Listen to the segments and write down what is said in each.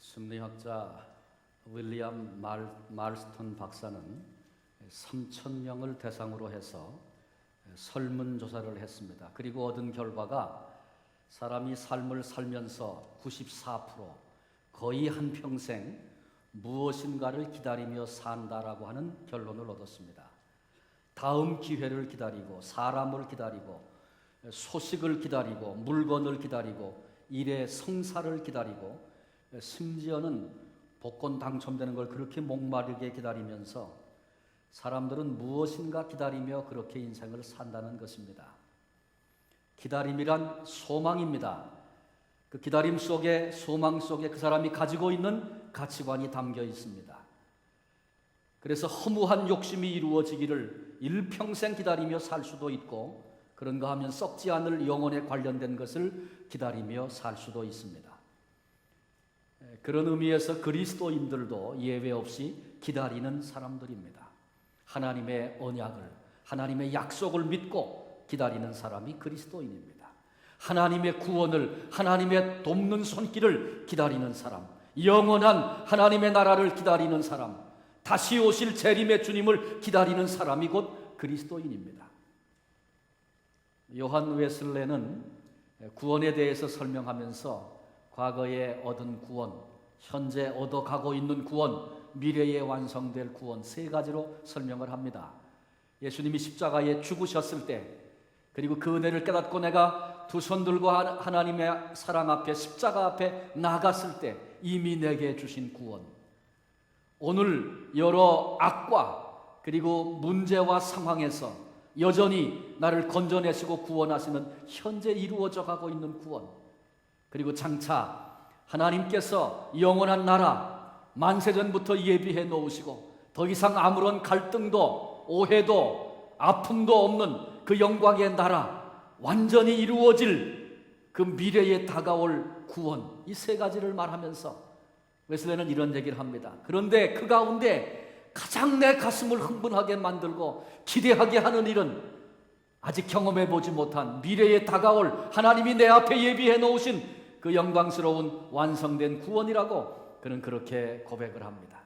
심리학자 윌리엄 말스턴 박사는 3,000명을 대상으로 해서 설문조사를 했습니다. 그리고 얻은 결과가 사람이 삶을 살면서 94% 거의 한평생 무엇인가를 기다리며 산다라고 하는 결론을 얻었습니다. 다음 기회를 기다리고 사람을 기다리고 소식을 기다리고 물건을 기다리고 일의 성사를 기다리고 심지어는 복권 당첨되는 걸 그렇게 목마르게 기다리면서 사람들은 무엇인가 기다리며 그렇게 인생을 산다는 것입니다. 기다림이란 소망입니다. 그 기다림 속에, 소망 속에 그 사람이 가지고 있는 가치관이 담겨 있습니다. 그래서 허무한 욕심이 이루어지기를 일평생 기다리며 살 수도 있고, 그런가 하면 썩지 않을 영혼에 관련된 것을 기다리며 살 수도 있습니다. 그런 의미에서 그리스도인들도 예외 없이 기다리는 사람들입니다. 하나님의 언약을, 하나님의 약속을 믿고 기다리는 사람이 그리스도인입니다. 하나님의 구원을, 하나님의 돕는 손길을 기다리는 사람, 영원한 하나님의 나라를 기다리는 사람, 다시 오실 재림의 주님을 기다리는 사람이 곧 그리스도인입니다. 요한 웨슬레는 구원에 대해서 설명하면서 과거에 얻은 구원, 현재 얻어가고 있는 구원, 미래에 완성될 구원 세 가지로 설명을 합니다. 예수님이 십자가에 죽으셨을 때, 그리고 그 은혜를 깨닫고 내가 두 손 들고 하나님의 사랑 앞에, 십자가 앞에 나갔을 때 이미 내게 주신 구원, 오늘 여러 악과 그리고 문제와 상황에서 여전히 나를 건져내시고 구원하시는 현재 이루어져 가고 있는 구원, 그리고 장차 하나님께서 영원한 나라 만세전부터 예비해 놓으시고 더 이상 아무런 갈등도 오해도 아픔도 없는 그 영광의 나라, 완전히 이루어질 그 미래에 다가올 구원, 이 세 가지를 말하면서 웨슬레는 이런 얘기를 합니다. 그런데 그 가운데 가장 내 가슴을 흥분하게 만들고 기대하게 하는 일은 아직 경험해 보지 못한 미래에 다가올 하나님이 내 앞에 예비해 놓으신 그 영광스러운 완성된 구원이라고 그는 그렇게 고백을 합니다.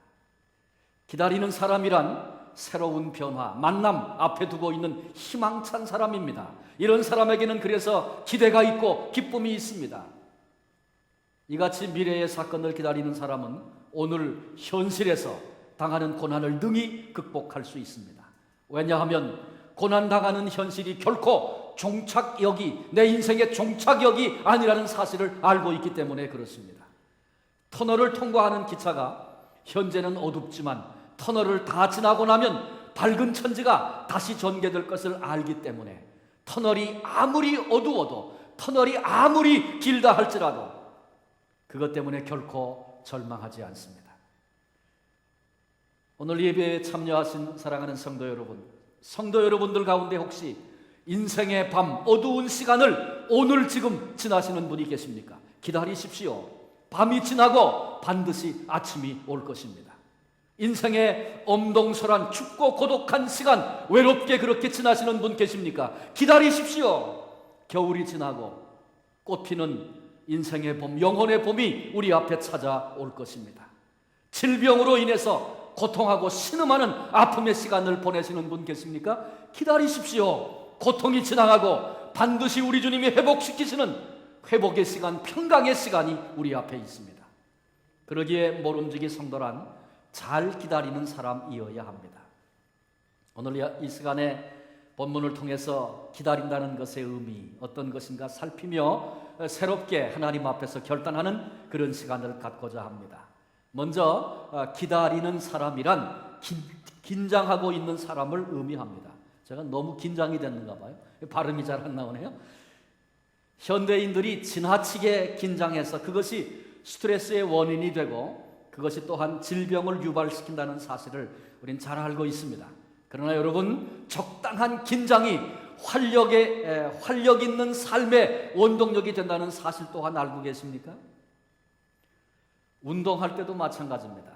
기다리는 사람이란 새로운 변화, 만남 앞에 두고 있는 희망찬 사람입니다. 이런 사람에게는 그래서 기대가 있고 기쁨이 있습니다. 이같이 미래의 사건을 기다리는 사람은 오늘 현실에서 당하는 고난을 능히 극복할 수 있습니다. 왜냐하면 고난당하는 현실이 결코 종착역이, 내 인생의 종착역이 아니라는 사실을 알고 있기 때문에 그렇습니다. 터널을 통과하는 기차가 현재는 어둡지만 터널을 다 지나고 나면 밝은 천지가 다시 전개될 것을 알기 때문에 터널이 아무리 어두워도, 터널이 아무리 길다 할지라도 그것 때문에 결코 절망하지 않습니다. 오늘 예배에 참여하신 사랑하는 성도 여러분들 가운데 혹시 인생의 밤, 어두운 시간을 오늘 지금 지나시는 분이 계십니까? 기다리십시오. 밤이 지나고 반드시 아침이 올 것입니다. 인생의 엄동설한 춥고 고독한 시간, 외롭게 그렇게 지나시는 분 계십니까? 기다리십시오. 겨울이 지나고 꽃피는 인생의 봄, 영혼의 봄이 우리 앞에 찾아올 것입니다. 질병으로 인해서 고통하고 신음하는 아픔의 시간을 보내시는 분 계십니까? 기다리십시오. 고통이 지나가고 반드시 우리 주님이 회복시키시는 회복의 시간, 평강의 시간이 우리 앞에 있습니다. 그러기에 모름지기 성도란 잘 기다리는 사람이어야 합니다. 오늘 이 시간에 본문을 통해서 기다린다는 것의 의미 어떤 것인가 살피며 새롭게 하나님 앞에서 결단하는 그런 시간을 갖고자 합니다. 먼저 기다리는 사람이란 긴장하고 있는 사람을 의미합니다. 제가 너무 긴장이 됐는가 봐요. 발음이 잘 안 나오네요. 현대인들이 지나치게 긴장해서 그것이 스트레스의 원인이 되고 그것이 또한 질병을 유발시킨다는 사실을 우린 잘 알고 있습니다. 그러나 여러분, 적당한 긴장이 활력 있는 삶의 원동력이 된다는 사실 또한 알고 계십니까? 운동할 때도 마찬가지입니다.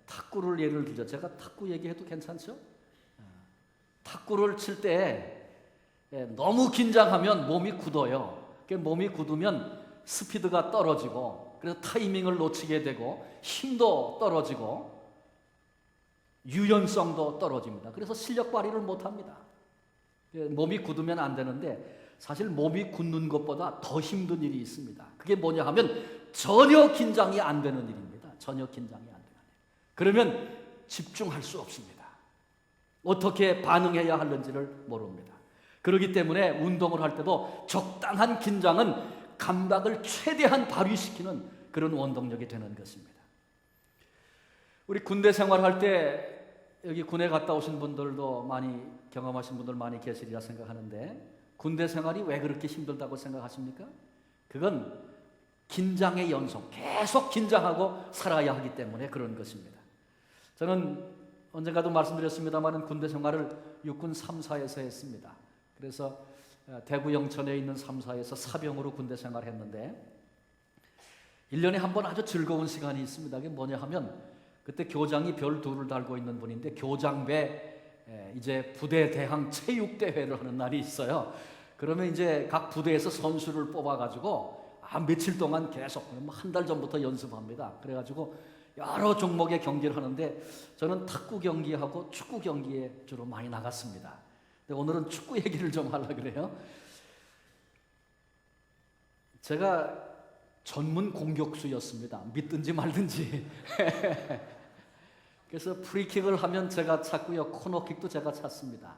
탁구를 예를 들죠. 제가 탁구 얘기해도 괜찮죠? 탁구를 칠 때 너무 긴장하면 몸이 굳어요. 몸이 굳으면 스피드가 떨어지고 그래서 타이밍을 놓치게 되고 힘도 떨어지고 유연성도 떨어집니다. 그래서 실력 발휘를 못합니다. 몸이 굳으면 안 되는데 사실 몸이 굳는 것보다 더 힘든 일이 있습니다. 그게 뭐냐 하면 전혀 긴장이 안 되는 일입니다. 전혀 긴장이 안 되는 일. 그러면 집중할 수 없습니다. 어떻게 반응해야 하는지를 모릅니다. 그렇기 때문에 운동을 할 때도 적당한 긴장은 감각을 최대한 발휘시키는 그런 원동력이 되는 것입니다. 우리 군대 생활할 때 여기 군에 갔다 오신 분들도 많이 경험하신 분들 많이 계시리라 생각하는데 군대 생활이 왜 그렇게 힘들다고 생각하십니까? 그건 긴장의 연속, 계속 긴장하고 살아야 하기 때문에 그런 것입니다. 저는 언젠가도 말씀드렸습니다만 군대 생활을 육군 3사에서 했습니다. 그래서 대구 영천에 있는 3사에서 사병으로 군대 생활했는데 1년에 한 번 아주 즐거운 시간이 있습니다. 그게 뭐냐 하면 그때 교장이 별 둘을 달고 있는 분인데 교장배 이제 부대 대항 체육대회를 하는 날이 있어요. 그러면 이제 각 부대에서 선수를 뽑아가지고 며칠 동안 계속 한 달 전부터 연습합니다. 그래가지고 여러 종목의 경기를 하는데 저는 탁구 경기하고 축구 경기에 주로 많이 나갔습니다. 근데 오늘은 축구 얘기를 좀 하려고 그래요. 제가 전문 공격수였습니다. 믿든지 말든지. 그래서 프리킥을 하면 제가 찼고요. 코너킥도 제가 찼습니다.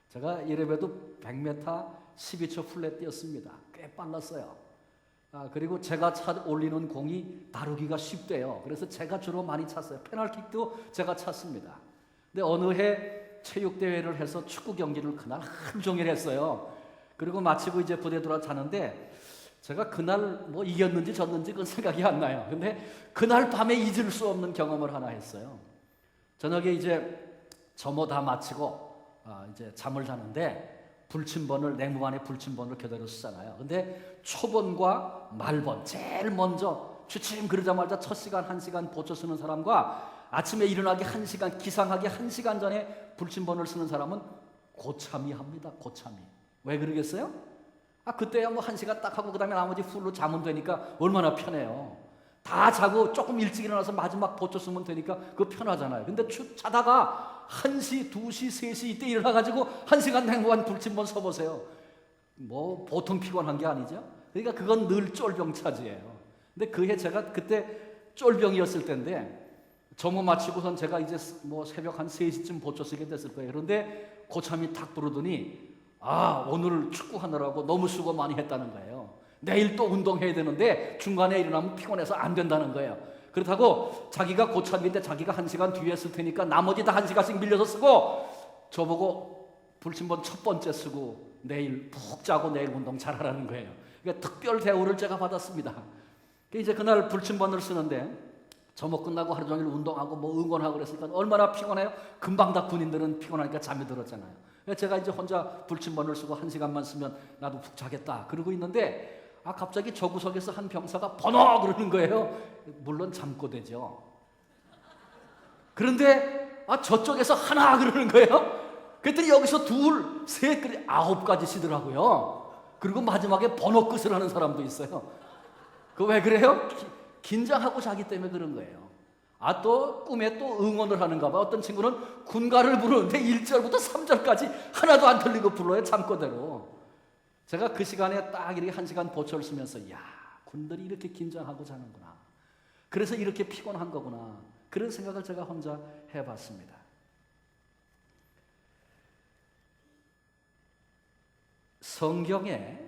제가 이래봬도 100m 12초 플랫 뛰었습니다. 꽤 빨랐어요. 그리고 제가 올리는 공이 다루기가 쉽대요. 그래서 제가 주로 많이 찼어요. 페널킥도 제가 찼습니다. 근데 어느 해 체육대회를 해서 축구 경기를 그날 하루 종일 했어요. 그리고 마치고 이제 부대 돌아가는데 제가 그날 뭐 이겼는지 졌는지 그건 생각이 안 나요. 근데 그날 밤에 잊을 수 없는 경험을 하나 했어요. 저녁에 이제 점호 다 마치고 이제 잠을 자는데 불침번을 냉무 안에 불침번을 교대로 쓰잖아요. 근데 초번과 말번 제일 먼저 취침 그러자마자 첫 시간 1시간 보초 쓰는 사람과 아침에 일어나기 1시간 기상하기 1시간 전에 불침번을 쓰는 사람은 고참이 합니다. 고참이. 왜 그러겠어요? 그때야 뭐 1시간 딱 하고 그 다음에 나머지 풀로 자면 되니까 얼마나 편해요. 다 자고 조금 일찍 일어나서 마지막 보초 쓰면 되니까 그거 편하잖아요. 근데 자다가 1시, 2시, 3시 이때 일어나가지고 1시간 냉무한 불침번 서보세요. 뭐 보통 피곤한 게 아니죠. 그러니까 그건 늘 쫄병차지예요. 근데 그 해 제가 그때 쫄병이었을 때인데 점호 마치고선 제가 이제 뭐 새벽 한 3시쯤 보초 쓰게 됐을 거예요. 그런데 고참이 탁 부르더니 오늘 축구하느라고 너무 수고 많이 했다는 거예요. 내일 또 운동해야 되는데 중간에 일어나면 피곤해서 안 된다는 거예요. 그렇다고 자기가 고참인데 자기가 1시간 뒤에 쓸 테니까 나머지 다 1시간씩 밀려서 쓰고 저보고 불침번 첫 번째 쓰고 내일 푹 자고 내일 운동 잘하라는 거예요. 그러니까 특별 대우를 제가 받았습니다. 이제 그날 불침번을 쓰는데 점호 끝나고 하루 종일 운동하고 뭐 응원하고 그랬으니까 얼마나 피곤해요? 금방 다 군인들은 피곤하니까 잠이 들었잖아요. 제가 이제 혼자 불침번을 쓰고 1시간만 쓰면 나도 푹 자겠다 그러고 있는데 갑자기 저 구석에서 한 병사가 번호 그러는 거예요. 물론 잠꼬대죠. 그런데 저쪽에서 하나 그러는 거예요. 그랬더니 여기서 둘, 셋, 9까지 그리고 마지막에 번호 끝을 하는 사람도 있어요. 그 왜 그래요? 긴장하고 자기 때문에 그런 거예요. 또 꿈에 또 응원을 하는가 봐. 어떤 친구는 군가를 부르는데 1절부터 3절까지 하나도 안 틀리고 불러요. 잠꼬대로. 제가 그 시간에 딱 이렇게 1시간 보초를 쓰면서 군들이 이렇게 긴장하고 자는구나. 그래서 이렇게 피곤한 거구나. 그런 생각을 제가 혼자 해봤습니다. 성경에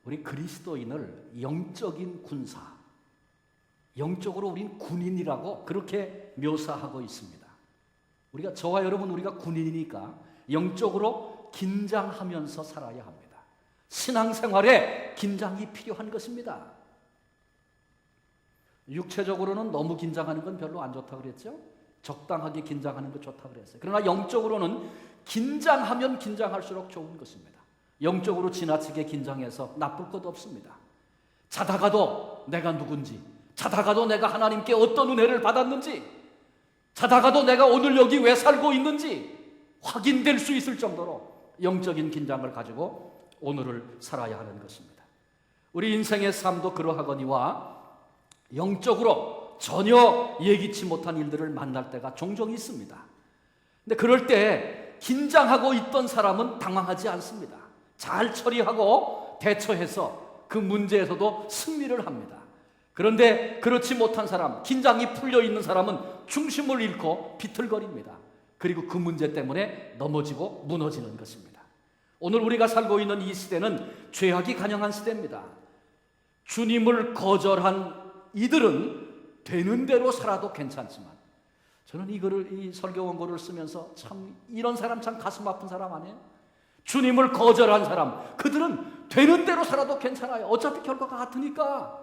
우리 그리스도인을 영적인 군사, 영적으로 우린 군인이라고 그렇게 묘사하고 있습니다. 저와 여러분 우리가 군인이니까 영적으로 긴장하면서 살아야 합니다. 신앙생활에 긴장이 필요한 것입니다. 육체적으로는 너무 긴장하는 건 별로 안 좋다고 그랬죠? 적당하게 긴장하는 거 좋다고 그랬어요. 그러나 영적으로는 긴장하면 긴장할수록 좋은 것입니다. 영적으로 지나치게 긴장해서 나쁠 것 없습니다. 자다가도 내가 누군지, 자다가도 내가 하나님께 어떤 은혜를 받았는지, 자다가도 내가 오늘 여기 왜 살고 있는지 확인될 수 있을 정도로 영적인 긴장을 가지고 오늘을 살아야 하는 것입니다. 우리 인생의 삶도 그러하거니와 영적으로 전혀 예기치 못한 일들을 만날 때가 종종 있습니다. 근데 그럴 때 긴장하고 있던 사람은 당황하지 않습니다. 잘 처리하고 대처해서 그 문제에서도 승리를 합니다. 그런데 그렇지 못한 사람, 긴장이 풀려 있는 사람은 중심을 잃고 비틀거립니다. 그리고 그 문제 때문에 넘어지고 무너지는 것입니다. 오늘 우리가 살고 있는 이 시대는 죄악이 간영한 시대입니다. 주님을 거절한 이들은 되는 대로 살아도 괜찮지만, 저는 이 설교 원고를 쓰면서 참 이런 사람 참 가슴 아픈 사람 아니에요? 주님을 거절한 사람, 그들은 되는 대로 살아도 괜찮아요. 어차피 결과가 같으니까.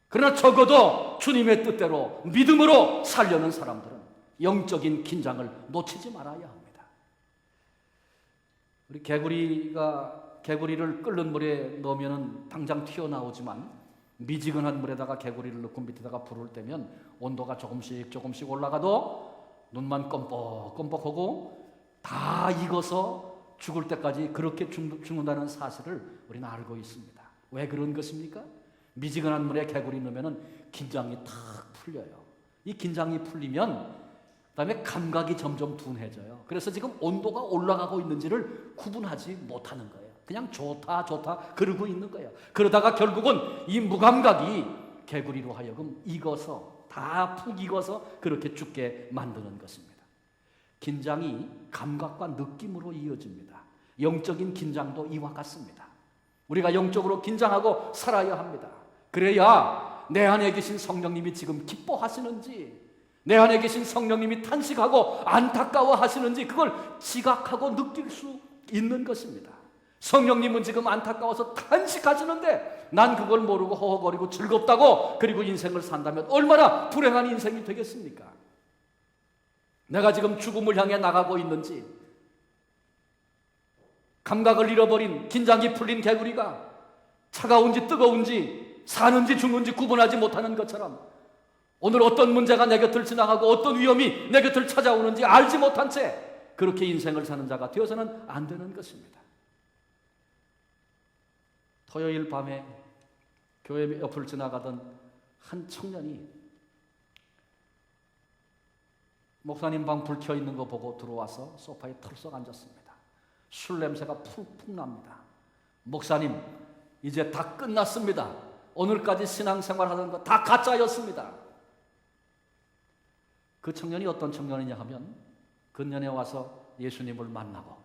그러나 적어도 주님의 뜻대로 믿음으로 살려는 사람들은 영적인 긴장을 놓치지 말아야 합니다. 우리 개구리를 끓는 물에 넣으면 당장 튀어나오지만 미지근한 물에다가 개구리를 넣고 밑에다가 불을 떼면 온도가 조금씩 올라가도 눈만 껌뻑껌뻑하고 다 익어서 죽을 때까지 그렇게 죽는다는 사실을 우리는 알고 있습니다. 왜 그런 것입니까? 미지근한 물에 개구리 넣으면 긴장이 탁 풀려요. 이 긴장이 풀리면 그다음에 감각이 점점 둔해져요. 그래서 지금 온도가 올라가고 있는지를 구분하지 못하는 거예요. 그냥 좋다 그러고 있는 거예요. 그러다가 결국은 이 무감각이 개구리로 하여금 익어서 다 푹 익어서 그렇게 죽게 만드는 것입니다. 긴장이 감각과 느낌으로 이어집니다. 영적인 긴장도 이와 같습니다. 우리가 영적으로 긴장하고 살아야 합니다. 그래야 내 안에 계신 성령님이 지금 기뻐하시는지, 내 안에 계신 성령님이 탄식하고 안타까워 하시는지 그걸 지각하고 느낄 수 있는 것입니다. 성령님은 지금 안타까워서 탄식하시는데 난 그걸 모르고 허허거리고 즐겁다고 그리고 인생을 산다면 얼마나 불행한 인생이 되겠습니까? 내가 지금 죽음을 향해 나가고 있는지, 감각을 잃어버린 긴장이 풀린 개구리가 차가운지 뜨거운지 사는지 죽는지 구분하지 못하는 것처럼 오늘 어떤 문제가 내 곁을 지나가고 어떤 위험이 내 곁을 찾아오는지 알지 못한 채 그렇게 인생을 사는 자가 되어서는 안 되는 것입니다. 토요일 밤에 교회 옆을 지나가던 한 청년이 목사님 방 불 켜 있는 거 보고 들어와서 소파에 털썩 앉았습니다. 술 냄새가 푹푹 납니다. 목사님, 이제 다 끝났습니다. 오늘까지 신앙생활 하던 거 다 가짜였습니다. 그 청년이 어떤 청년이냐 하면 근년에 와서 예수님을 만나고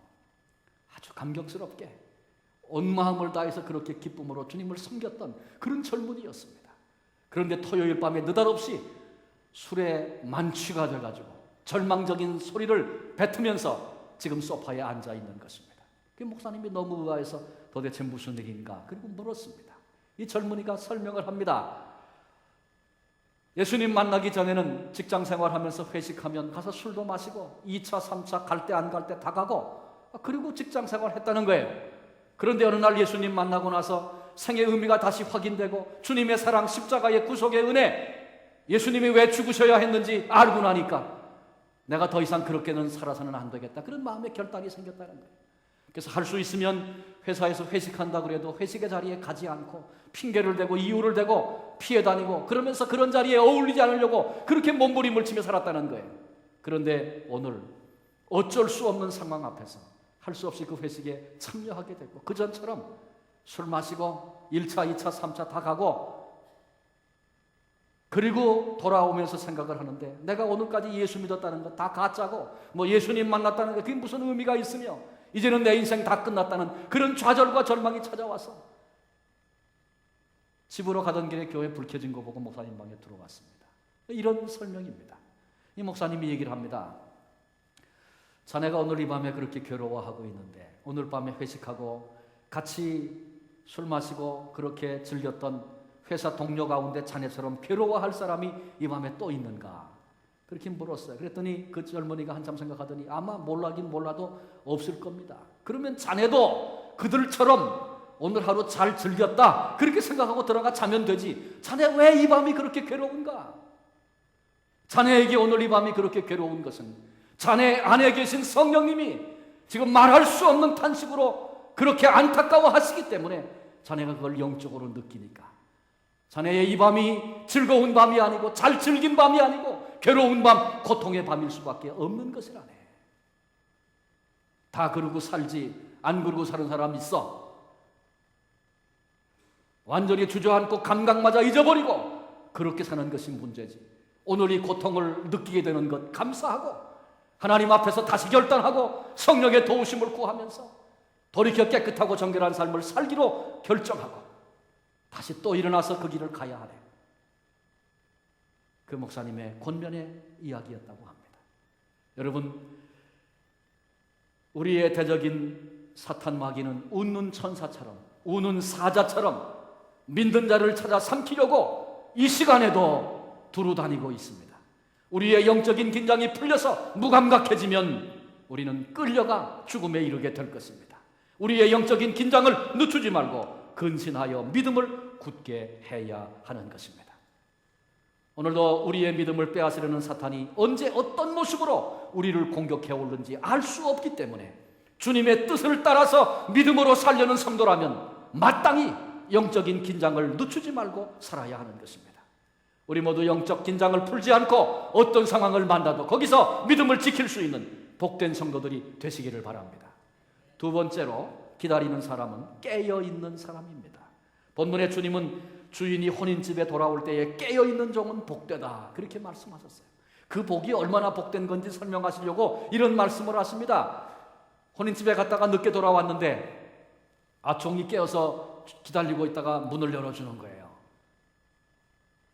아주 감격스럽게 온 마음을 다해서 그렇게 기쁨으로 주님을 섬겼던 그런 젊은이였습니다. 그런데 토요일 밤에 느닷없이 술에 만취가 돼가지고 절망적인 소리를 뱉으면서 지금 소파에 앉아 있는 것입니다. 그 목사님이 너무 의아해서 도대체 무슨 일인가 그리고 물었습니다. 이 젊은이가 설명을 합니다. 예수님 만나기 전에는 직장 생활하면서 회식하면 가서 술도 마시고 2차, 3차 갈 때 안 갈 때 다 가고 그리고 직장 생활했다는 거예요. 그런데 어느 날 예수님 만나고 나서 생의 의미가 다시 확인되고 주님의 사랑, 십자가의 구속의 은혜, 예수님이 왜 죽으셔야 했는지 알고 나니까 내가 더 이상 그렇게는 살아서는 안 되겠다, 그런 마음의 결단이 생겼다는 거예요. 그래서 할 수 있으면 회사에서 회식한다 그래도 회식의 자리에 가지 않고 핑계를 대고 이유를 대고 피해 다니고 그러면서 그런 자리에 어울리지 않으려고 그렇게 몸부림을 치며 살았다는 거예요. 그런데 오늘 어쩔 수 없는 상황 앞에서 할 수 없이 그 회식에 참여하게 됐고 그전처럼 술 마시고 1차, 2차, 3차 다 가고 그리고 돌아오면서 생각을 하는데 내가 오늘까지 예수 믿었다는 거 다 가짜고 뭐 예수님 만났다는 게 그게 무슨 의미가 있으며 이제는 내 인생 다 끝났다는 그런 좌절과 절망이 찾아와서 집으로 가던 길에 교회 불 켜진 거 보고 목사님 방에 들어왔습니다. 이런 설명입니다. 이 목사님이 얘기를 합니다. 자네가 오늘 이 밤에 그렇게 괴로워하고 있는데 오늘 밤에 회식하고 같이 술 마시고 그렇게 즐겼던 회사 동료 가운데 자네처럼 괴로워할 사람이 이 밤에 또 있는가? 그렇게 물었어요. 그랬더니 그 젊은이가 한참 생각하더니 아마 몰라긴 몰라도 없을 겁니다. 그러면 자네도 그들처럼 오늘 하루 잘 즐겼다 그렇게 생각하고 들어가 자면 되지. 자네 왜 이 밤이 그렇게 괴로운가? 자네에게 오늘 이 밤이 그렇게 괴로운 것은 자네 안에 계신 성령님이 지금 말할 수 없는 탄식으로 그렇게 안타까워 하시기 때문에 자네가 그걸 영적으로 느끼니까 자네의 이 밤이 즐거운 밤이 아니고 잘 즐긴 밤이 아니고 괴로운 밤, 고통의 밤일 수밖에 없는 것이라네. 다 그러고 살지 안 그러고 사는 사람 있어. 완전히 주저앉고 감각마저 잊어버리고 그렇게 사는 것이 문제지. 오늘 이 고통을 느끼게 되는 것 감사하고 하나님 앞에서 다시 결단하고 성령의 도우심을 구하면서 돌이켜 깨끗하고 정결한 삶을 살기로 결정하고 다시 또 일어나서 그 길을 가야 하네. 그 목사님의 권면의 이야기였다고 합니다. 여러분, 우리의 대적인 사탄 마귀는 웃는 천사처럼 우는 사자처럼 믿는 자를 찾아 삼키려고 이 시간에도 두루다니고 있습니다. 우리의 영적인 긴장이 풀려서 무감각해지면 우리는 끌려가 죽음에 이르게 될 것입니다. 우리의 영적인 긴장을 늦추지 말고 근신하여 믿음을 굳게 해야 하는 것입니다. 오늘도 우리의 믿음을 빼앗으려는 사탄이 언제 어떤 모습으로 우리를 공격해 오는지 알 수 없기 때문에 주님의 뜻을 따라서 믿음으로 살려는 성도라면 마땅히 영적인 긴장을 늦추지 말고 살아야 하는 것입니다. 우리 모두 영적 긴장을 풀지 않고 어떤 상황을 만나도 거기서 믿음을 지킬 수 있는 복된 성도들이 되시기를 바랍니다. 두 번째로 기다리는 사람은 깨어있는 사람입니다. 본문의 주님은 주인이 혼인집에 돌아올 때에 깨어있는 종은 복되다 그렇게 말씀하셨어요. 그 복이 얼마나 복된 건지 설명하시려고 이런 말씀을 하십니다. 혼인집에 갔다가 늦게 돌아왔는데 종이 깨어서 기다리고 있다가 문을 열어주는 거예요.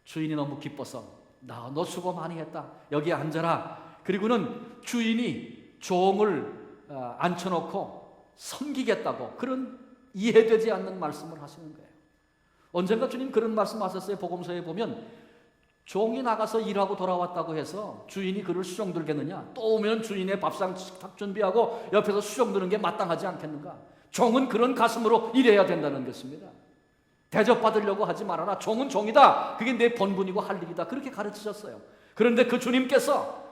주인이 너무 기뻐서 너 수고 많이 했다. 여기 앉아라. 그리고는 주인이 종을 앉혀놓고 섬기겠다고 그런 이해되지 않는 말씀을 하시는 거예요. 언젠가 주님 그런 말씀하셨어요. 복음서에 보면 종이 나가서 일하고 돌아왔다고 해서 주인이 그를 수종 들겠느냐? 또 오면 주인의 밥상 식탁 준비하고 옆에서 수종 드는 게 마땅하지 않겠는가? 종은 그런 가슴으로 일해야 된다는 것입니다. 대접받으려고 하지 말아라. 종은 종이다. 그게 내 본분이고 할 일이다. 그렇게 가르치셨어요. 그런데 그 주님께서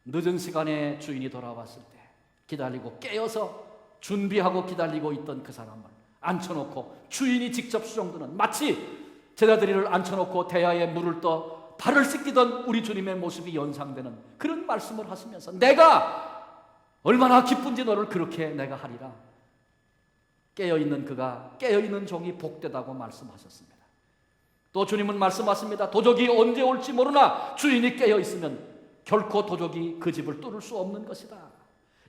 늦은 시간에 주인이 돌아왔을 때 기다리고 깨어서 준비하고 기다리고 있던 그 사람을 앉혀놓고 주인이 직접 수종드는 마치 제자들이를 앉혀놓고 대야에 물을 떠 발을 씻기던 우리 주님의 모습이 연상되는 그런 말씀을 하시면서 내가 얼마나 기쁜지 너를 그렇게 내가 하리라. 깨어있는 그가 깨어있는 종이 복되다고 말씀하셨습니다. 또 주님은 말씀하십니다. 도적이 언제 올지 모르나 주인이 깨어있으면 결코 도적이 그 집을 뚫을 수 없는 것이다.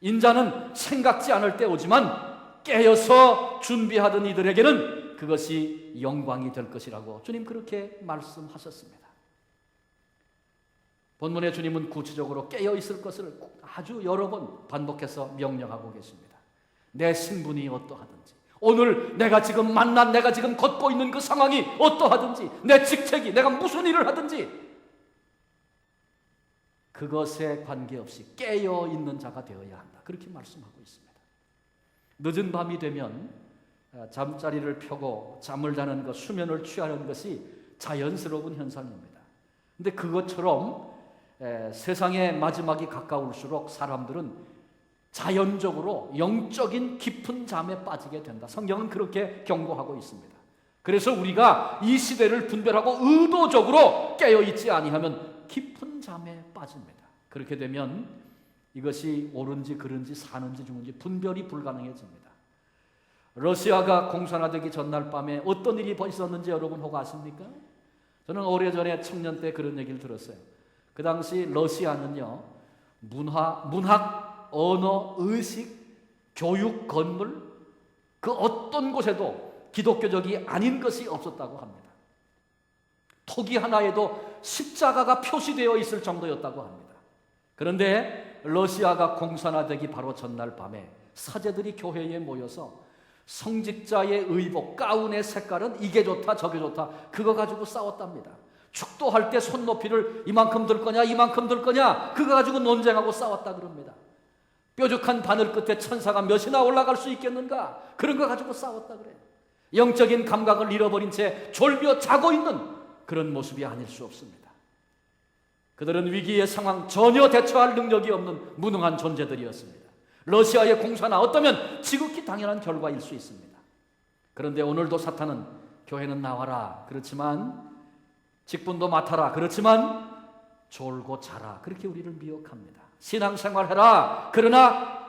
인자는 생각지 않을 때 오지만 깨어서 준비하던 이들에게는 그것이 영광이 될 것이라고 주님 그렇게 말씀하셨습니다. 본문의 주님은 구체적으로 깨어있을 것을 아주 여러 번 반복해서 명령하고 계십니다. 내 신분이 어떠하든지 오늘 내가 지금 만난 내가 지금 걷고 있는 그 상황이 어떠하든지 내 직책이 내가 무슨 일을 하든지 그것에 관계없이 깨어있는 자가 되어야 한다. 그렇게 말씀하고 있습니다. 늦은 밤이 되면 잠자리를 펴고 잠을 자는 것, 수면을 취하는 것이 자연스러운 현상입니다. 그런데 그것처럼 세상의 마지막이 가까울수록 사람들은 자연적으로 영적인 깊은 잠에 빠지게 된다. 성경은 그렇게 경고하고 있습니다. 그래서 우리가 이 시대를 분별하고 의도적으로 깨어있지 아니하면 깊은 잠에 빠집니다. 그렇게 되면 이것이 옳은지 그른지 사는지 죽은지 분별이 불가능해집니다. 러시아가 공산화되기 전날 밤에 어떤 일이 있었는지 여러분 혹 아십니까? 저는 오래전에 청년 때 그런 얘기를 들었어요. 그 당시 러시아는요 문학, 언어, 의식, 교육, 건물 그 어떤 곳에도 기독교적이 아닌 것이 없었다고 합니다. 토기 하나에도 십자가가 표시되어 있을 정도였다고 합니다. 그런데 러시아가 공산화되기 바로 전날 밤에 사제들이 교회에 모여서 성직자의 의복, 가운의 색깔은 이게 좋다 저게 좋다 그거 가지고 싸웠답니다. 축도할 때 손높이를 이만큼 들 거냐 이만큼 들 거냐 그거 가지고 논쟁하고 싸웠다 그럽니다. 뾰족한 바늘 끝에 천사가 몇이나 올라갈 수 있겠는가 그런 거 가지고 싸웠다 그래요. 영적인 감각을 잃어버린 채 졸며 자고 있는 그런 모습이 아닐 수 없습니다. 그들은 위기의 상황 전혀 대처할 능력이 없는 무능한 존재들이었습니다. 러시아의 공산화 어떠면 지극히 당연한 결과일 수 있습니다. 그런데 오늘도 사탄은 교회는 나와라, 그렇지만 직분도 맡아라, 그렇지만 졸고 자라, 그렇게 우리를 미혹합니다. 신앙생활 해라, 그러나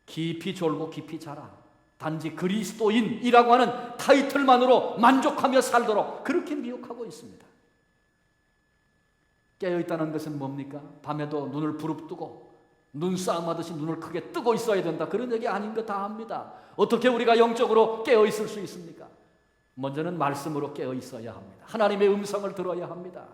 깊이 졸고 깊이 자라. 단지 그리스도인이라고 하는 타이틀만으로 만족하며 살도록 그렇게 미혹하고 있습니다. 깨어있다는 것은 뭡니까? 밤에도 눈을 부릅뜨고 눈싸움하듯이 눈을 크게 뜨고 있어야 된다, 그런 얘기 아닌 거 다 압니다. 어떻게 우리가 영적으로 깨어있을 수 있습니까? 먼저는 말씀으로 깨어있어야 합니다. 하나님의 음성을 들어야 합니다.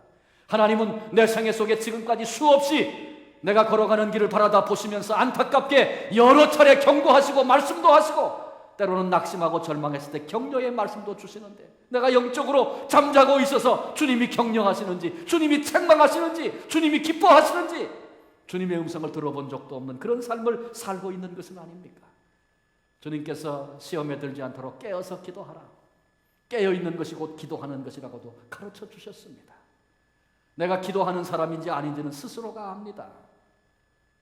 하나님은 내 생애 속에 지금까지 수없이 내가 걸어가는 길을 바라다 보시면서 안타깝게 여러 차례 경고하시고 말씀도 하시고 때로는 낙심하고 절망했을 때 격려의 말씀도 주시는데, 내가 영적으로 잠자고 있어서 주님이 격려하시는지, 주님이 책망하시는지, 주님이 기뻐하시는지 주님의 음성을 들어본 적도 없는 그런 삶을 살고 있는 것은 아닙니까? 주님께서 시험에 들지 않도록 깨어서 기도하라, 깨어있는 것이 곧 기도하는 것이라고도 가르쳐 주셨습니다. 내가 기도하는 사람인지 아닌지는 스스로가 압니다.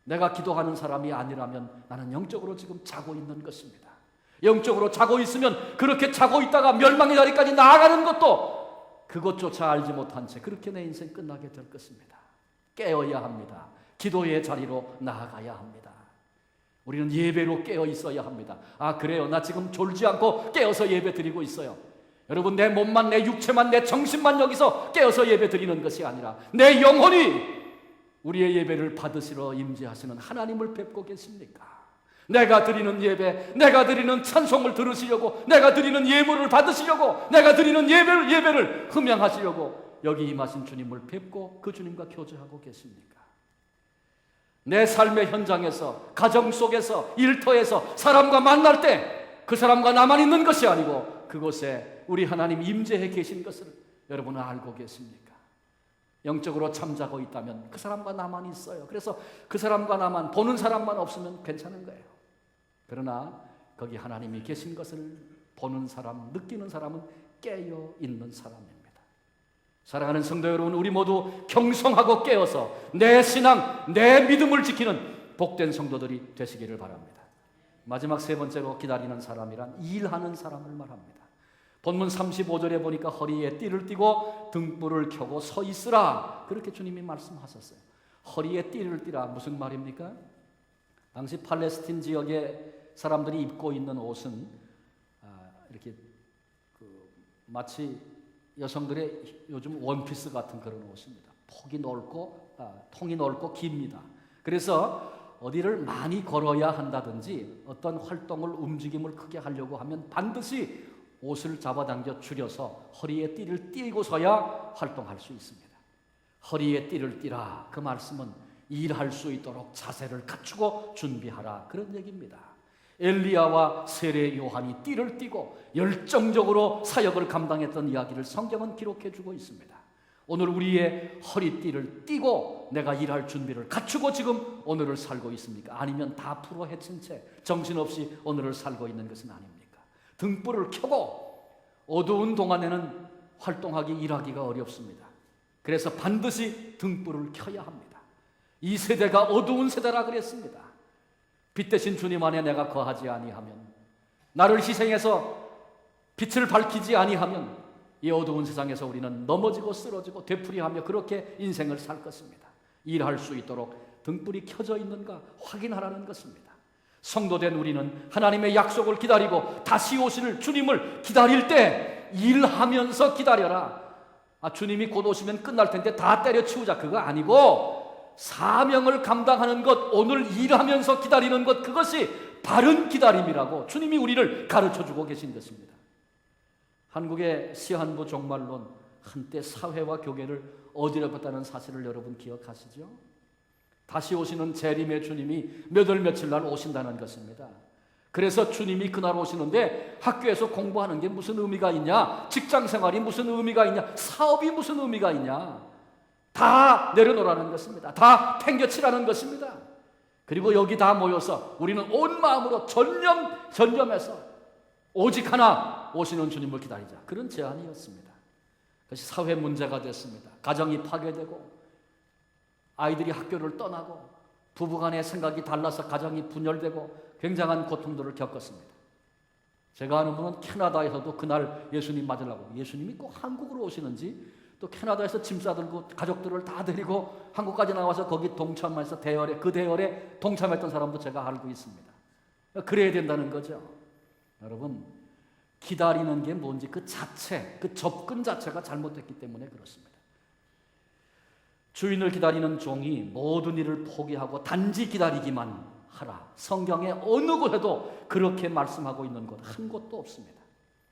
내가 기도하는 사람이 아니라면 나는 영적으로 지금 자고 있는 것입니다. 영적으로 자고 있으면 그렇게 자고 있다가 멸망의 자리까지 나아가는 것도 그것조차 알지 못한 채 그렇게 내 인생 끝나게 될 것입니다. 깨어야 합니다. 기도의 자리로 나아가야 합니다. 우리는 예배로 깨어 있어야 합니다. 아, 그래요, 나 지금 졸지 않고 깨어서 예배 드리고 있어요. 여러분, 내 몸만, 내 육체만, 내 정신만 여기서 깨어서 예배 드리는 것이 아니라 내 영혼이 우리의 예배를 받으시러 임재하시는 하나님을 뵙고 계십니까? 내가 드리는 예배, 내가 드리는 찬송을 들으시려고, 내가 드리는 예물을 받으시려고, 내가 드리는 예배를 흠양하시려고 여기 임하신 주님을 뵙고 그 주님과 교제하고 계십니까? 내 삶의 현장에서, 가정 속에서, 일터에서 사람과 만날 때 그 사람과 나만 있는 것이 아니고 그곳에 우리 하나님 임재해 계신 것을 여러분은 알고 계십니까? 영적으로 잠자고 있다면 그 사람과 나만 있어요. 그래서 그 사람과 나만, 보는 사람만 없으면 괜찮은 거예요. 그러나 거기 하나님이 계신 것을 보는 사람, 느끼는 사람은 깨어 있는 사람입니다. 사랑하는 성도 여러분, 우리 모두 경성하고 깨어서 내 신앙, 내 믿음을 지키는 복된 성도들이 되시기를 바랍니다. 마지막 세 번째로 기다리는 사람이란 일하는 사람을 말합니다. 본문 35절에 보니까 허리에 띠를 띠고 등불을 켜고 서 있으라, 그렇게 주님이 말씀하셨어요. 허리에 띠를 띠라, 무슨 말입니까? 당시 팔레스틴 지역의 사람들이 입고 있는 옷은 이렇게 마치 여성들의 요즘 원피스 같은 그런 옷입니다. 폭이 넓고 통이 넓고 깁니다. 그래서 어디를 많이 걸어야 한다든지 어떤 활동을, 움직임을 크게 하려고 하면 반드시 옷을 잡아당겨 줄여서 허리에 띠를 띠고서야 활동할 수 있습니다. 허리에 띠를 띠라, 그 말씀은 일할 수 있도록 자세를 갖추고 준비하라, 그런 얘기입니다. 엘리야와 세례 요한이 띠를 띠고 열정적으로 사역을 감당했던 이야기를 성경은 기록해 주고 있습니다. 오늘 우리의 허리띠를 띠고 내가 일할 준비를 갖추고 지금 오늘을 살고 있습니까? 아니면 다 풀어 헤친 채 정신없이 오늘을 살고 있는 것은 아닙니까? 등불을 켜고 어두운 동안에는 활동하기, 일하기가 어렵습니다. 그래서 반드시 등불을 켜야 합니다. 이 세대가 어두운 세대라 그랬습니다. 빛 대신 주님 안에 내가 거하지 아니하면, 나를 희생해서 빛을 밝히지 아니하면 이 어두운 세상에서 우리는 넘어지고 쓰러지고 되풀이하며 그렇게 인생을 살 것입니다. 일할 수 있도록 등불이 켜져 있는가 확인하라는 것입니다. 성도된 우리는 하나님의 약속을 기다리고 다시 오실 주님을 기다릴 때 일하면서 기다려라. 주님이 곧 오시면 끝날 텐데 다 때려치우자, 그거 아니고 사명을 감당하는 것, 오늘 일하면서 기다리는 것, 그것이 바른 기다림이라고 주님이 우리를 가르쳐주고 계신 것입니다. 한국의 시한부 종말론, 한때 사회와 교계를 어지럽혔다는 사실을 여러분 기억하시죠? 다시 오시는 재림의 주님이 몇 월 며칠 날 오신다는 것입니다. 그래서 주님이 그날 오시는데 학교에서 공부하는 게 무슨 의미가 있냐? 직장생활이 무슨 의미가 있냐? 사업이 무슨 의미가 있냐? 다 내려놓으라는 것입니다. 다 팽겨치라는 것입니다. 그리고 여기 다 모여서 우리는 온 마음으로 전념해서 오직 하나 오시는 주님을 기다리자, 그런 제안이었습니다. 그것이 사회 문제가 됐습니다. 가정이 파괴되고 아이들이 학교를 떠나고 부부간의 생각이 달라서 가정이 분열되고 굉장한 고통들을 겪었습니다. 제가 아는 분은 캐나다에서도 그날 예수님 맞으려고, 예수님이 꼭 한국으로 오시는지 또 캐나다에서 짐 싸들고 가족들을 다 데리고 한국까지 나와서 거기 동참해서 그 대열에 동참했던 사람도 제가 알고 있습니다. 그래야 된다는 거죠. 여러분, 기다리는 게 뭔지 그 자체, 그 접근 자체가 잘못됐기 때문에 그렇습니다. 주인을 기다리는 종이 모든 일을 포기하고 단지 기다리기만 하라. 성경에 어느 곳에도 그렇게 말씀하고 있는 곳 한 곳도 없습니다.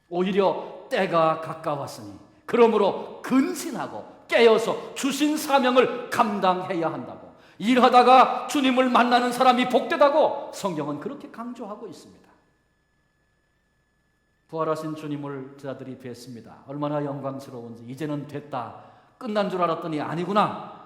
오히려 때가 가까웠으니 그러므로 근신하고 깨어서 주신 사명을 감당해야 한다고, 일하다가 주님을 만나는 사람이 복되다고 성경은 그렇게 강조하고 있습니다. 부활하신 주님을 제자들이 뵀습니다. 얼마나 영광스러운지. 이제는 됐다, 끝난 줄 알았더니 아니구나.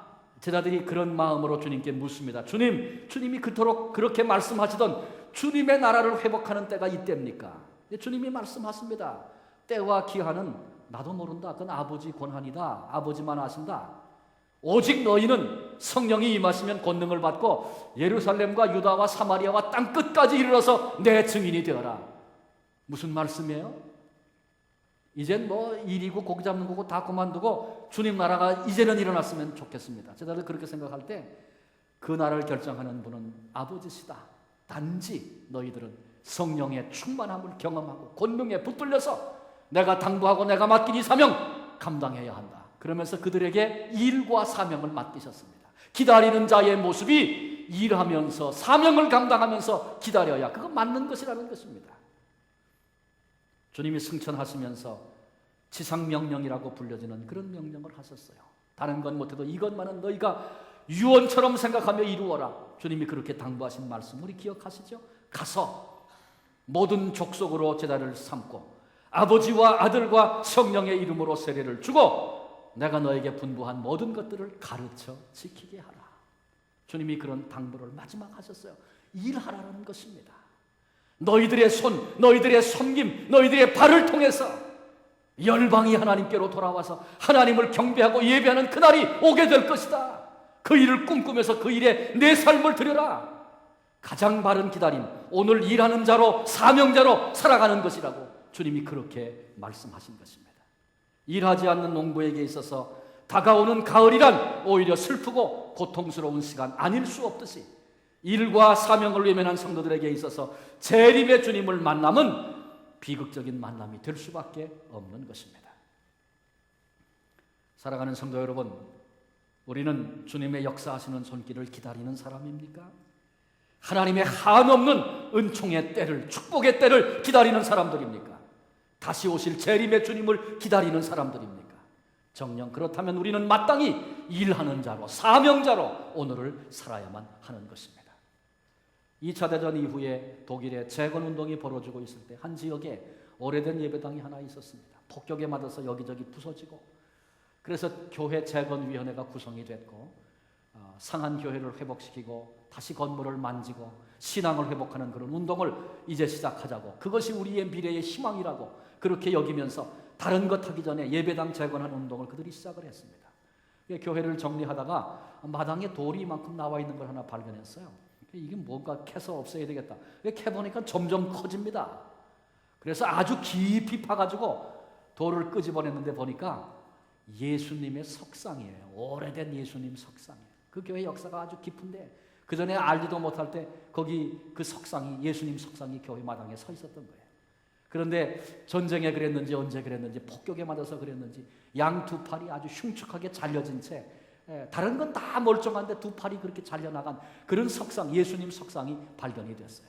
제자들이 그런 마음으로 주님께 묻습니다. 주님이 그토록 그렇게 말씀하시던 주님의 나라를 회복하는 때가 이때입니까? 주님이 말씀하십니다. 때와 기한은 나도 모른다. 그건 아버지 권한이다. 아버지만 아신다. 오직 너희는 성령이 임하시면 권능을 받고 예루살렘과 유다와 사마리아와 땅 끝까지 이르러서 내 증인이 되어라. 무슨 말씀이에요? 이젠 뭐 일이고 고기 잡는 거고 다 그만두고 주님 나라가 이제는 일어났으면 좋겠습니다. 제자들 그렇게 생각할 때 그 나라를 결정하는 분은 아버지시다. 단지 너희들은 성령의 충만함을 경험하고 권능에 붙들려서 내가 당부하고 내가 맡긴 이 사명 감당해야 한다. 그러면서 그들에게 일과 사명을 맡기셨습니다. 기다리는 자의 모습이 일하면서 사명을 감당하면서 기다려야 그거 맞는 것이라는 것입니다. 주님이 승천하시면서 지상명령이라고 불려지는 그런 명령을 하셨어요. 다른 건 못해도 이것만은 너희가 유언처럼 생각하며 이루어라. 주님이 그렇게 당부하신 말씀 우리 기억하시죠? 가서 모든 족속으로 제자를 삼고 아버지와 아들과 성령의 이름으로 세례를 주고 내가 너에게 분부한 모든 것들을 가르쳐 지키게 하라. 주님이 그런 당부를 마지막 하셨어요. 일하라는 것입니다. 너희들의 손, 너희들의 섬김, 너희들의 발을 통해서 열방이 하나님께로 돌아와서 하나님을 경배하고 예배하는 그날이 오게 될 것이다. 그 일을 꿈꾸면서 그 일에 내 삶을 드려라. 가장 바른 기다림, 오늘 일하는 자로 사명자로 살아가는 것이라고 주님이 그렇게 말씀하신 것입니다. 일하지 않는 농부에게 있어서 다가오는 가을이란 오히려 슬프고 고통스러운 시간 아닐 수 없듯이 일과 사명을 외면한 성도들에게 있어서 재림의 주님을 만남은 비극적인 만남이 될 수밖에 없는 것입니다. 사랑하는 성도 여러분, 우리는 주님의 역사하시는 손길을 기다리는 사람입니까? 하나님의 한없는 은총의 때를, 축복의 때를 기다리는 사람들입니까? 다시 오실 재림의 주님을 기다리는 사람들입니까? 정녕 그렇다면 우리는 마땅히 일하는 자로, 사명자로 오늘을 살아야만 하는 것입니다. 2차 대전 이후에 독일의 재건운동이 벌어지고 있을 때 한 지역에 오래된 예배당이 하나 있었습니다. 폭격에 맞아서 여기저기 부서지고, 그래서 교회 재건위원회가 구성이 됐고 상한 교회를 회복시키고 다시 건물을 만지고 신앙을 회복하는 그런 운동을 이제 시작하자고, 그것이 우리의 미래의 희망이라고 그렇게 여기면서 다른 것 하기 전에 예배당 재건하는 운동을 그들이 시작을 했습니다. 교회를 정리하다가 마당에 돌이 이만큼 나와 있는 걸 하나 발견했어요. 이게 뭔가 캐서 없애야 되겠다. 캐보니까 점점 커집니다. 그래서 아주 깊이 파가지고 돌을 끄집어냈는데 보니까 예수님의 석상이에요. 오래된 예수님 석상이에요. 그 교회 역사가 아주 깊은데 그 전에 알지도 못할 때 거기 그 석상이, 예수님 석상이 교회 마당에 서 있었던 거예요. 그런데 전쟁에 그랬는지 언제 그랬는지 폭격에 맞아서 그랬는지 양 두 팔이 아주 흉측하게 잘려진 채, 다른 건 다 멀쩡한데 두 팔이 그렇게 잘려나간 그런 석상, 예수님 석상이 발견이 됐어요.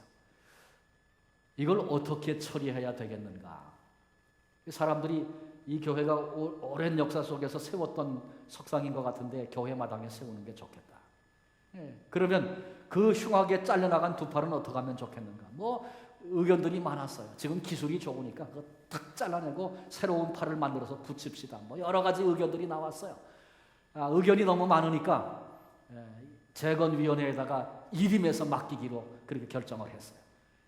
이걸 어떻게 처리해야 되겠는가? 사람들이 이 교회가 오랜 역사 속에서 세웠던 석상인 것 같은데 교회 마당에 세우는 게 좋겠다. 그러면 그 흉하게 잘려나간 두 팔은 어떻게 하면 좋겠는가? 의견들이 많았어요. 지금 기술이 좋으니까 그거 탁 잘라내고 새로운 팔을 만들어서 붙입시다. 여러 가지 의견들이 나왔어요. 의견이 너무 많으니까 재건위원회에다가 일임해서 맡기기로 그렇게 결정을 했어요.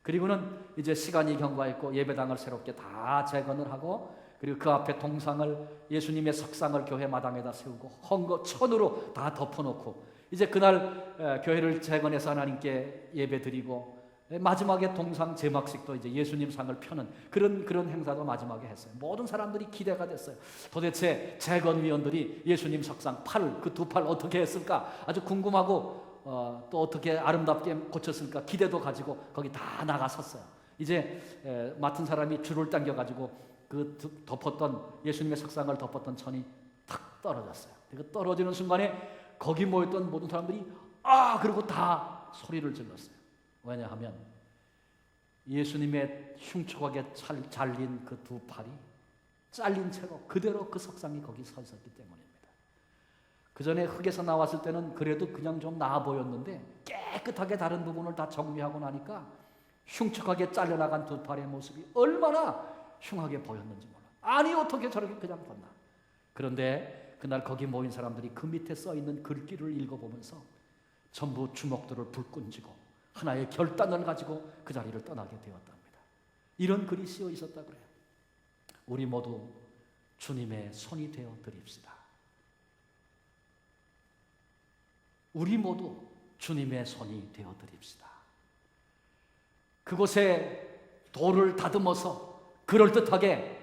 그리고는 이제 시간이 경과했고 예배당을 새롭게 다 재건을 하고, 그리고 그 앞에 동상을, 예수님의 석상을 교회 마당에다 세우고 헌거 천으로 다 덮어놓고 이제 그날 교회를 재건해서 하나님께 예배드리고 마지막에 동상 제막식도 이제 예수님 상을 펴는 그런 행사도 마지막에 했어요. 모든 사람들이 기대가 됐어요. 도대체 재건위원들이 예수님 석상 그 두 팔 어떻게 했을까 아주 궁금하고 또 어떻게 아름답게 고쳤을까 기대도 가지고 거기 다 나가섰어요. 이제 맡은 사람이 줄을 당겨가지고 그 덮었던 예수님의 석상을 덮었던 천이 탁 떨어졌어요. 그 떨어지는 순간에 거기 모였던 모든 사람들이 그리고 다 소리를 질렀어요. 왜냐하면 예수님의 흉측하게 잘린 그 두 팔이 잘린 채로 그대로 그 석상이 거기 서 있었기 때문입니다. 그 전에 흙에서 나왔을 때는 그래도 그냥 좀 나아 보였는데 깨끗하게 다른 부분을 다 정리하고 나니까 흉측하게 잘려나간 두 팔의 모습이 얼마나 흉하게 보였는지 몰라. 아니 어떻게 저렇게 그냥 뒀나. 그런데 그날 거기 모인 사람들이 그 밑에 써있는 글귀를 읽어보면서 전부 주먹들을 불끈쥐고 하나의 결단을 가지고 그 자리를 떠나게 되었답니다. 이런 글이 쓰여 있었다 그래요. 우리 모두 주님의 손이 되어 드립시다. 우리 모두 주님의 손이 되어 드립시다. 그곳에 돌을 다듬어서 그럴듯하게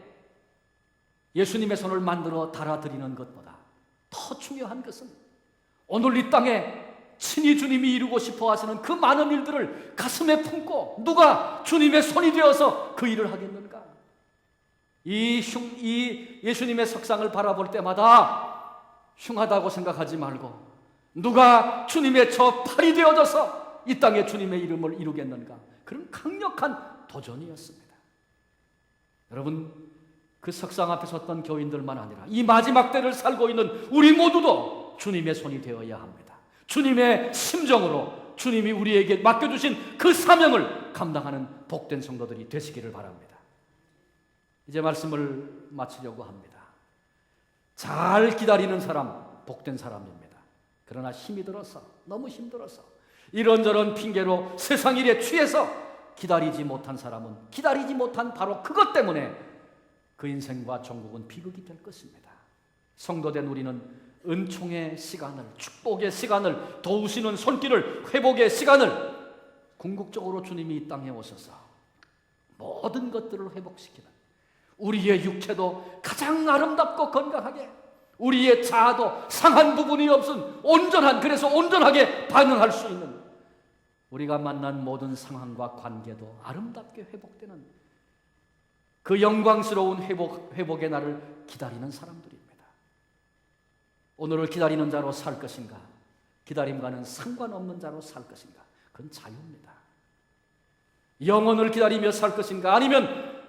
예수님의 손을 만들어 달아드리는 것보다 더 중요한 것은 오늘 이 땅에 친히 주님이 이루고 싶어 하시는 그 많은 일들을 가슴에 품고 누가 주님의 손이 되어서 그 일을 하겠는가? 이 예수님의 석상을 바라볼 때마다 흉하다고 생각하지 말고 누가 주님의 저 팔이 되어져서 이 땅에 주님의 이름을 이루겠는가? 그런 강력한 도전이었습니다. 여러분, 그 석상 앞에 섰던 교인들만 아니라 이 마지막 때를 살고 있는 우리 모두도 주님의 손이 되어야 합니다. 주님의 심정으로 주님이 우리에게 맡겨주신 그 사명을 감당하는 복된 성도들이 되시기를 바랍니다. 이제 말씀을 마치려고 합니다. 잘 기다리는 사람 복된 사람입니다. 그러나 힘이 들어서 너무 힘들어서 이런저런 핑계로 세상 일에 취해서 기다리지 못한 사람은 기다리지 못한 바로 그것 때문에 그 인생과 종국은 비극이 될 것입니다. 성도된 우리는 은총의 시간을, 축복의 시간을, 도우시는 손길을, 회복의 시간을 궁극적으로 주님이 이 땅에 오셔서 모든 것들을 회복시키는 우리의 육체도 가장 아름답고 건강하게 우리의 자아도 상한 부분이 없은 그래서 온전하게 반응할 수 있는 우리가 만난 모든 상황과 관계도 아름답게 회복되는 그 영광스러운 회복의 날을 기다리는 사람들입니다. 오늘을 기다리는 자로 살 것인가? 기다림과는 상관없는 자로 살 것인가? 그건 자유입니다. 영혼을 기다리며 살 것인가? 아니면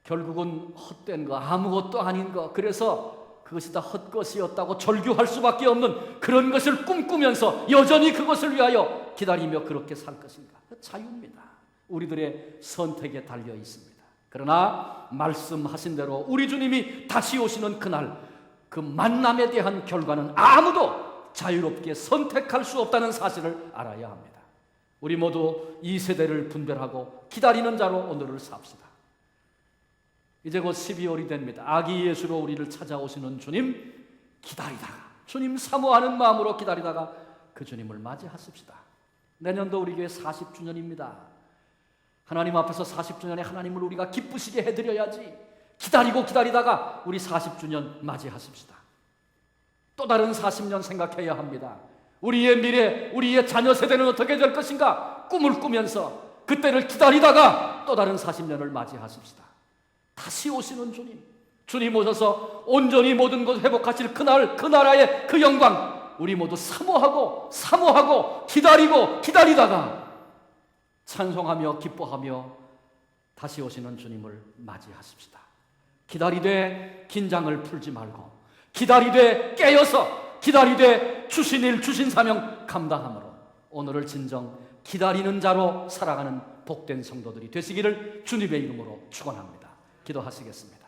결국은 헛된 거, 아무것도 아닌 거, 그래서 그것이 다 헛것이었다고 절규할 수밖에 없는 그런 것을 꿈꾸면서 여전히 그것을 위하여 기다리며 그렇게 살 것인가? 자유입니다. 우리들의 선택에 달려 있습니다. 그러나 말씀하신 대로 우리 주님이 다시 오시는 그날 그 만남에 대한 결과는 아무도 자유롭게 선택할 수 없다는 사실을 알아야 합니다. 우리 모두 이 세대를 분별하고 기다리는 자로 오늘을 삽시다. 이제 곧 12월이 됩니다. 아기 예수로 우리를 찾아오시는 주님 기다리다가 주님 사모하는 마음으로 기다리다가 그 주님을 맞이하십시다. 내년도 우리 교회 40주년입니다. 하나님 앞에서 40주년에 하나님을 우리가 기쁘시게 해드려야지. 기다리다가 우리 40주년 맞이하십시다. 또 다른 40년 생각해야 합니다. 우리의 미래, 우리의 자녀 세대는 어떻게 될 것인가? 꿈을 꾸면서 그때를 기다리다가 또 다른 40년을 맞이하십시다. 다시 오시는 주님 오셔서 온전히 모든 것 회복하실 그날, 그 나라의 그 영광 우리 모두 사모하고 기다리다가 찬송하며 기뻐하며 다시 오시는 주님을 맞이하십시다. 기다리되 긴장을 풀지 말고 기다리되 깨어서 기다리되 주신 일 주신 사명 감당함으로 오늘을 진정 기다리는 자로 살아가는 복된 성도들이 되시기를 주님의 이름으로 축원합니다. 기도하시겠습니다.